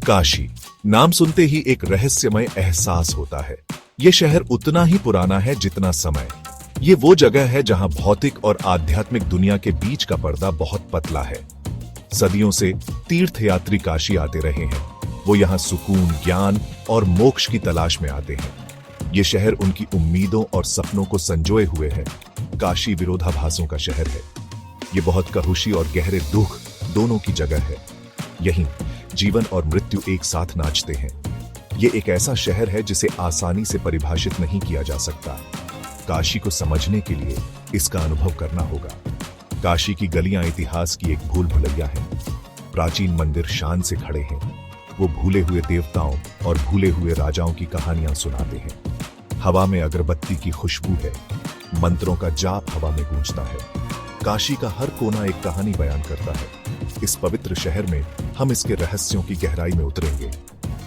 काशी नाम सुनते ही एक रहस्यमय एहसास होता है। ये शहर उतना ही पुराना है जितना समय। ये वो जगह है जहां भौतिक और आध्यात्मिक दुनिया के बीच का पर्दा बहुत पतला है। सदियों से तीर्थयात्री काशी आते रहे हैं। वो यहाँ सुकून, ज्ञान और मोक्ष की तलाश में आते हैं। ये शहर उनकी उम्मीदों और सपनों को संजोए हुए है। काशी विरोधाभासों का शहर है। ये बहुत कहुशी और गहरे दुख दोनों की जगह है। यहीं जीवन और मृत्यु एक साथ नाचते हैं। ये एक ऐसा शहर है जिसे आसानी से परिभाषित नहीं किया जा सकता। काशी को समझने के लिए इसका अनुभव करना होगा। काशी की गलियां इतिहास की एक भूल भुलैया है। प्राचीन मंदिर शान से खड़े हैं। वो भूले हुए देवताओं और भूले हुए राजाओं की कहानियां सुनाते हैं। हवा में अगरबत्ती की खुशबू है। मंत्रों का जाप हवा में गूंजता है। काशी का हर कोना एक कहानी बयान करता है। इस पवित्र शहर में हम इसके रहस्यों की गहराई में उतरेंगे।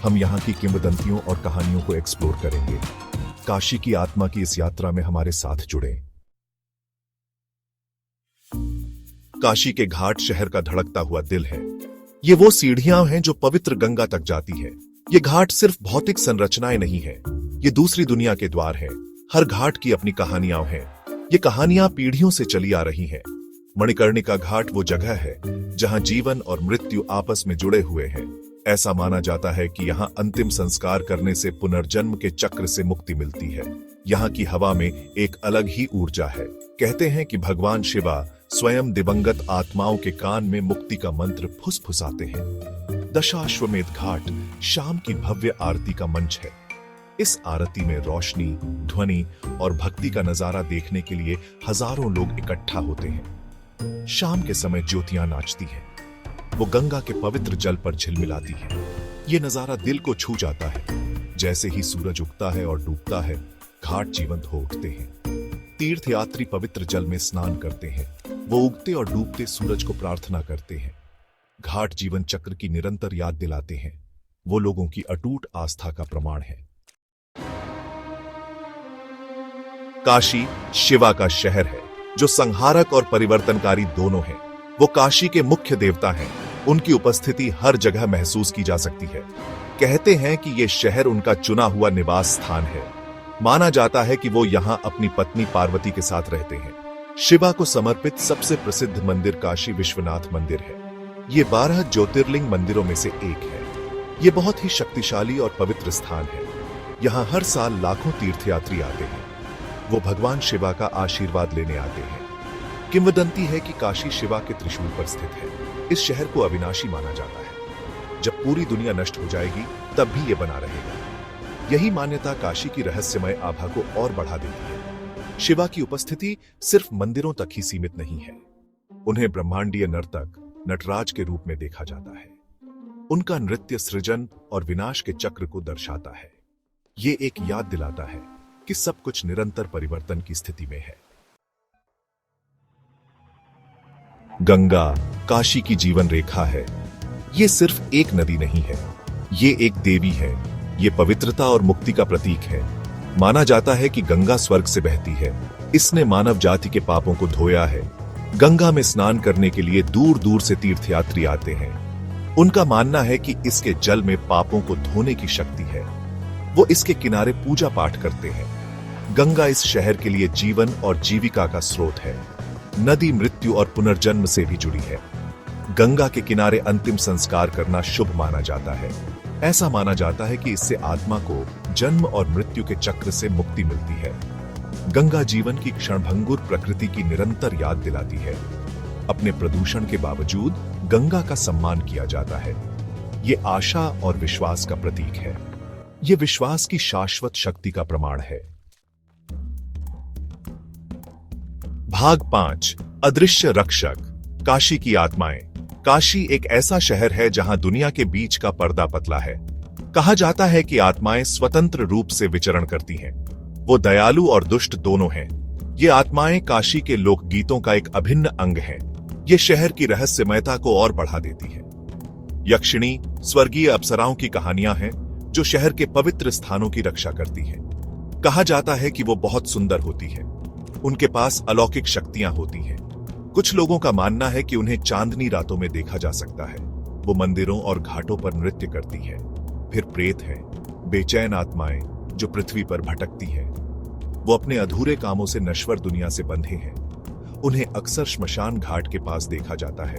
हम यहाँ की किंवदंतियों और कहानियों को एक्सप्लोर करेंगे। काशी की आत्मा की इस यात्रा में हमारे साथ जुड़ें। काशी के घाट शहर का धड़कता हुआ दिल है। ये वो सीढ़ियां हैं जो पवित्र गंगा तक जाती है। ये घाट सिर्फ भौतिक संरचनाएं नहीं है, ये दूसरी दुनिया के द्वार है। हर घाट की अपनी कहानियां हैं। ये कहानियां पीढ़ियों से चली आ रही हैं। मणिकर्णिका घाट वो जगह है जहां जीवन और मृत्यु आपस में जुड़े हुए हैं। ऐसा माना जाता है कि यहाँ अंतिम संस्कार करने से पुनर्जन्म के चक्र से मुक्ति मिलती है। यहाँ की हवा में एक अलग ही ऊर्जा है। कहते हैं कि भगवान शिवा स्वयं दिवंगत आत्माओं के कान में मुक्ति का मंत्र फुसफुसाते हैं। दशाश्वमेध घाट शाम की भव्य आरती का मंच है। इस आरती में रोशनी, ध्वनि और भक्ति का नजारा देखने के लिए हजारों लोग इकट्ठा होते हैं। शाम के समय ज्योतियां नाचती हैं। वो गंगा के पवित्र जल पर झिलमिलाती है। ये नजारा दिल को छू जाता है। जैसे ही सूरज उगता है और डूबता है, घाट जीवंत हो उठते हैं। तीर्थयात्री पवित्र जल में स्नान करते हैं। वो उगते और डूबते सूरज को प्रार्थना करते हैं। घाट जीवन चक्र की निरंतर याद दिलाते हैं। वो लोगों की अटूट आस्था का प्रमाण है। काशी शिवा का शहर है जो संहारक और परिवर्तनकारी दोनों है। वो काशी के मुख्य देवता हैं। उनकी उपस्थिति हर जगह महसूस की जा सकती है। कहते हैं कि यह शहर उनका चुना हुआ निवास स्थान है। माना जाता है कि वो यहां अपनी पत्नी पार्वती के साथ रहते हैं। शिवा को समर्पित सबसे प्रसिद्ध मंदिर काशी विश्वनाथ मंदिर है। ये 12 ज्योतिर्लिंग मंदिरों में से एक है। ये बहुत ही शक्तिशाली और पवित्र स्थान है। यहां हर साल लाखों तीर्थयात्री आते हैं। वो भगवान शिवा का आशीर्वाद लेने आते हैं। किंवदंती है कि काशी शिवा के त्रिशूल पर स्थित है। इस शहर को अविनाशी माना जाता है। जब पूरी दुनिया नष्ट हो जाएगी तब भी ये बना रहेगा। यही मान्यता काशी की रहस्यमय आभा को और बढ़ा देती है। शिवा की उपस्थिति सिर्फ मंदिरों तक ही सीमित नहीं है। उन्हें ब्रह्मांडीय नर्तक, नटराज के रूप में देखा जाता है। उनका नृत्य सृजन और विनाश के चक्र को दर्शाता है। ये एक याद दिलाता है कि सब कुछ निरंतर परिवर्तन की स्थिति में है। गंगा काशी की जीवन रेखा है। ये सिर्फ एक नदी नहीं है, ये एक देवी है। ये पवित्रता और मुक्ति का प्रतीक है। माना जाता है कि गंगा स्वर्ग से बहती है। इसने मानव जाति के पापों को धोया है। गंगा में स्नान करने के लिए दूर दूर से तीर्थयात्री आते हैं। उनका मानना है कि इसके जल में पापों को धोने की शक्ति है। वो इसके किनारे पूजा पाठ करते हैं। गंगा इस शहर के लिए जीवन और जीविका का स्रोत है। नदी मृत्यु और पुनर्जन्म से भी जुड़ी है। गंगा के किनारे अंतिम संस्कार करना शुभ माना जाता है। ऐसा माना जाता है कि इससे आत्मा को जन्म और मृत्यु के चक्र से मुक्ति मिलती है। गंगा जीवन की क्षणभंगुर प्रकृति की निरंतर याद दिलाती है। अपने प्रदूषण के बावजूद गंगा का सम्मान किया जाता है। ये आशा और विश्वास का प्रतीक है। ये विश्वास की शाश्वत शक्ति का प्रमाण है। भाग 5 अदृश्य रक्षक, काशी की आत्माएं। काशी एक ऐसा शहर है जहां दुनिया के बीच का पर्दा पतला है। कहा जाता है कि आत्माएं स्वतंत्र रूप से विचरण करती हैं। वो दयालु और दुष्ट दोनों हैं। ये आत्माएं काशी के लोकगीतों का एक अभिन्न अंग हैं। ये शहर की रहस्यमयता को और बढ़ा देती है। यक्षिणी स्वर्गीय अप्सराओं की कहानियां हैं जो शहर के पवित्र स्थानों की रक्षा करती हैं। कहा जाता है कि वो बहुत सुंदर होती है। उनके पास अलौकिक शक्तियां होती हैं। कुछ लोगों का मानना है कि उन्हें चांदनी रातों में देखा जा सकता है। वो मंदिरों और घाटों पर नृत्य करती है। फिर प्रेत हैं, बेचैन आत्माएं जो पृथ्वी पर भटकती हैं। वो अपने अधूरे कामों से नश्वर दुनिया से बंधे हैं। उन्हें अक्सर श्मशान घाट के पास देखा जाता है।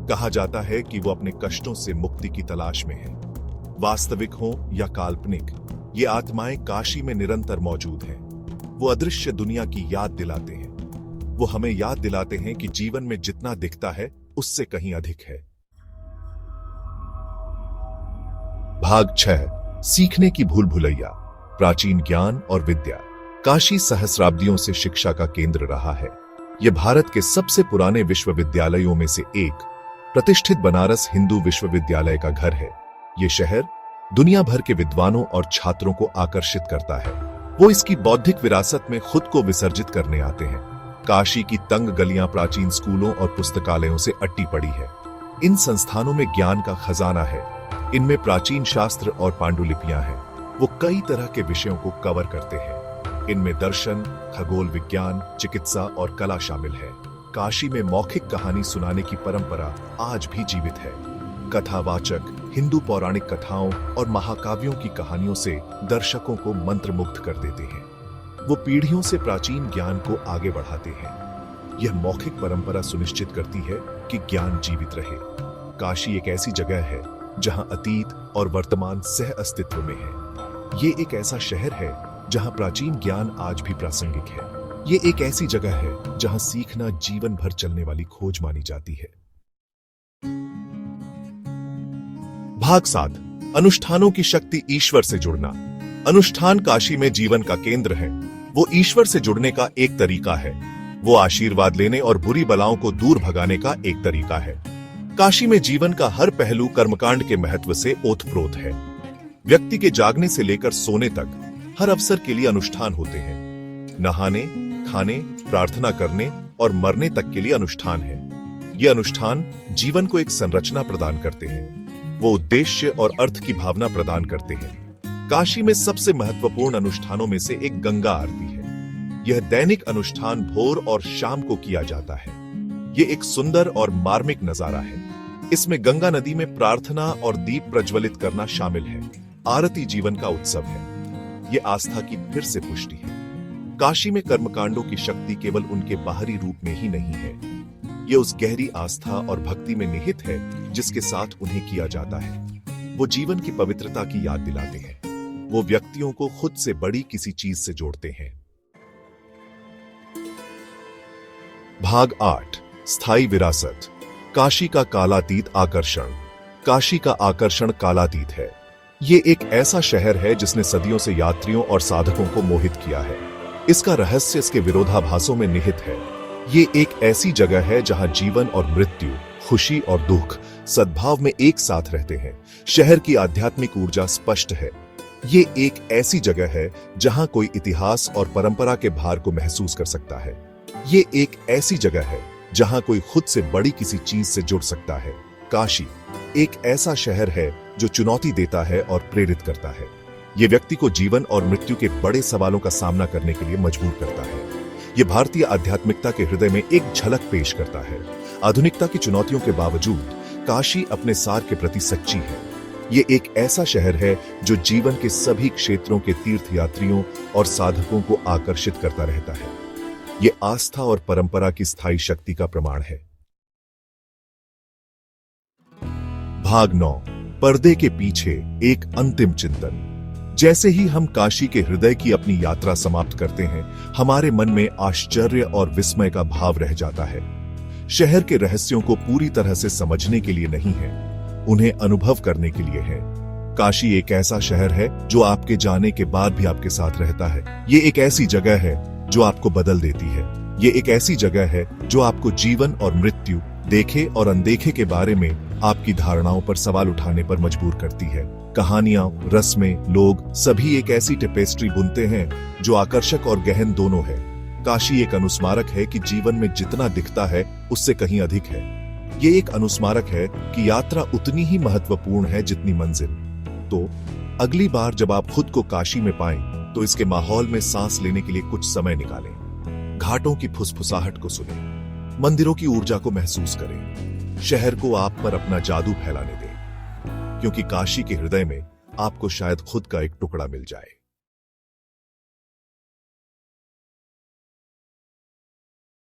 कहा जाता है कि वो अपने कष्टों से मुक्ति की तलाश में हैं। वास्तविक हो या काल्पनिक, ये आत्माएं काशी में निरंतर मौजूद हैं। वो अदृश्य दुनिया की याद दिलाते हैं। वो हमें याद दिलाते हैं कि जीवन में जितना दिखता है उससे कहीं अधिक है। भाग 6, सीखने की भूल भुलैया, प्राचीन ज्ञान और विद्या। काशी सहस्राब्दियों से शिक्षा का केंद्र रहा है। यह भारत के सबसे पुराने विश्वविद्यालयों में से एक, प्रतिष्ठित बनारस हिंदू विश्वविद्यालय का घर है। ये शहर दुनिया भर के विद्वानों और छात्रों को आकर्षित करता है। वो इसकी बौद्धिक विरासत में खुद को विसर्जित करने आते हैं। काशी की तंग गलियां प्राचीन स्कूलों और पुस्तकालयों से अट्टी पड़ी है। इन संस्थानों में ज्ञान का खजाना है। इनमें प्राचीन शास्त्र और पांडुलिपियां हैं। वो कई तरह के विषयों को कवर करते हैं। इनमें दर्शन, खगोल विज्ञान, चिकित्सा और कला शामिल है। काशी में मौखिक कहानी सुनाने की परंपरा आज भी जीवित है। कथावाचक हिंदू पौराणिक कथाओं और महाकाव्यों की कहानियों से दर्शकों को मंत्रमुग्ध कर देते हैं। वो पीढ़ियों से प्राचीन ज्ञान को आगे बढ़ाते हैं। यह मौखिक परंपरा सुनिश्चित करती है कि ज्ञान जीवित रहे। काशी एक ऐसी जगह है जहां अतीत और वर्तमान सह अस्तित्व में है। ये एक ऐसा शहर है जहां प्राचीन ज्ञान आज भी प्रासंगिक है। ये एक ऐसी जगह है जहां सीखना जीवन भर चलने वाली खोज मानी जाती है। भाग 7, अनुष्ठानों की शक्ति, ईश्वर से जुड़ना। अनुष्ठान काशी में जीवन का केंद्र है। वो ईश्वर से जुड़ने का एक तरीका है। वो आशीर्वाद लेने और बुरी बलाओं को दूर भगाने का एक तरीका है। काशी में जीवन का हर पहलू कर्मकांड के महत्व से ओतप्रोत है। व्यक्ति के जागने से लेकर सोने तक हर अवसर के लिए अनुष्ठान होते हैं। नहाने, खाने, प्रार्थना करने और मरने तक के लिए अनुष्ठान है। ये अनुष्ठान जीवन को एक संरचना प्रदान करते हैं। वो उद्देश्य और अर्थ की भावना प्रदान करते हैं। काशी में सबसे महत्वपूर्ण अनुष्ठानों में से एक गंगा आरती है। यह दैनिक अनुष्ठान भोर और शाम को किया जाता है। यह एक सुंदर और मार्मिक नजारा है। इसमें गंगा नदी में प्रार्थना और दीप प्रज्वलित करना शामिल है। आरती जीवन का उत्सव है। यह आस्था की फिर से पुष्टि है। काशी में कर्मकांडों की शक्ति केवल उनके बाहरी रूप में ही नहीं है। ये उस गहरी आस्था और भक्ति में निहित है जिसके साथ उन्हें किया जाता है। वो जीवन की पवित्रता की याद दिलाते हैं। वो व्यक्तियों को खुद से बड़ी किसी चीज से जोड़ते हैं। भाग 8, स्थायी विरासत, काशी का कालातीत आकर्षण। काशी का आकर्षण कालातीत है। ये एक ऐसा शहर है जिसने सदियों से यात्रियों और साधकों को मोहित किया है। इसका रहस्य इसके विरोधाभासों में निहित है। ये एक ऐसी जगह है जहां जीवन और मृत्यु, खुशी और दुख सद्भाव में एक साथ रहते हैं। शहर की आध्यात्मिक ऊर्जा स्पष्ट है। ये एक ऐसी जगह है जहां कोई इतिहास और परंपरा के भार को महसूस कर सकता है। ये एक ऐसी जगह है जहां कोई खुद से बड़ी किसी चीज से जुड़ सकता है। काशी एक ऐसा शहर है जो चुनौती देता है और प्रेरित करता है। ये व्यक्ति को जीवन और मृत्यु के बड़े सवालों का सामना करने के लिए मजबूर करता है। ये भारतीय आध्यात्मिकता के हृदय में एक झलक पेश करता है। आधुनिकता की चुनौतियों के बावजूद काशी अपने सार के प्रति सच्ची है। ये एक ऐसा शहर है जो जीवन के सभी क्षेत्रों के तीर्थयात्रियों और साधकों को आकर्षित करता रहता है। ये आस्था और परंपरा की स्थायी शक्ति का प्रमाण है। भाग 9, पर्दे के पीछे एक अंतिम चिंतन। जैसे ही हम काशी के हृदय की अपनी यात्रा समाप्त करते हैं, हमारे मन में आश्चर्य और विस्मय का भाव रह जाता है। शहर के रहस्यों को पूरी तरह से समझने के लिए नहीं है, उन्हें अनुभव करने के लिए है। काशी एक ऐसा शहर है जो आपके जाने के बाद भी आपके साथ रहता है। ये एक ऐसी जगह है जो आपको बदल देती है। ये एक ऐसी जगह है जो आपको जीवन और मृत्यु, देखे और अनदेखे के बारे में आपकी धारणाओं पर सवाल उठाने पर मजबूर करती है। कहानियां, रस्में, लोग सभी एक ऐसी टेपेस्ट्री बुनते हैं जो आकर्षक और गहन दोनों है। काशी एक अनुस्मारक है कि जीवन में जितना दिखता है उससे कहीं अधिक है। ये एक अनुस्मारक है कि यात्रा उतनी ही महत्वपूर्ण है जितनी मंजिल। तो अगली बार जब आप खुद को काशी में पाएं, तो इसके माहौल में सांस लेने के लिए कुछ समय निकालें। घाटों की फुसफुसाहट को सुनें, मंदिरों की ऊर्जा को महसूस करें, शहर को आप पर अपना जादू फैलाने दें, क्योंकि काशी के हृदय में आपको शायद खुद का एक टुकड़ा मिल जाए।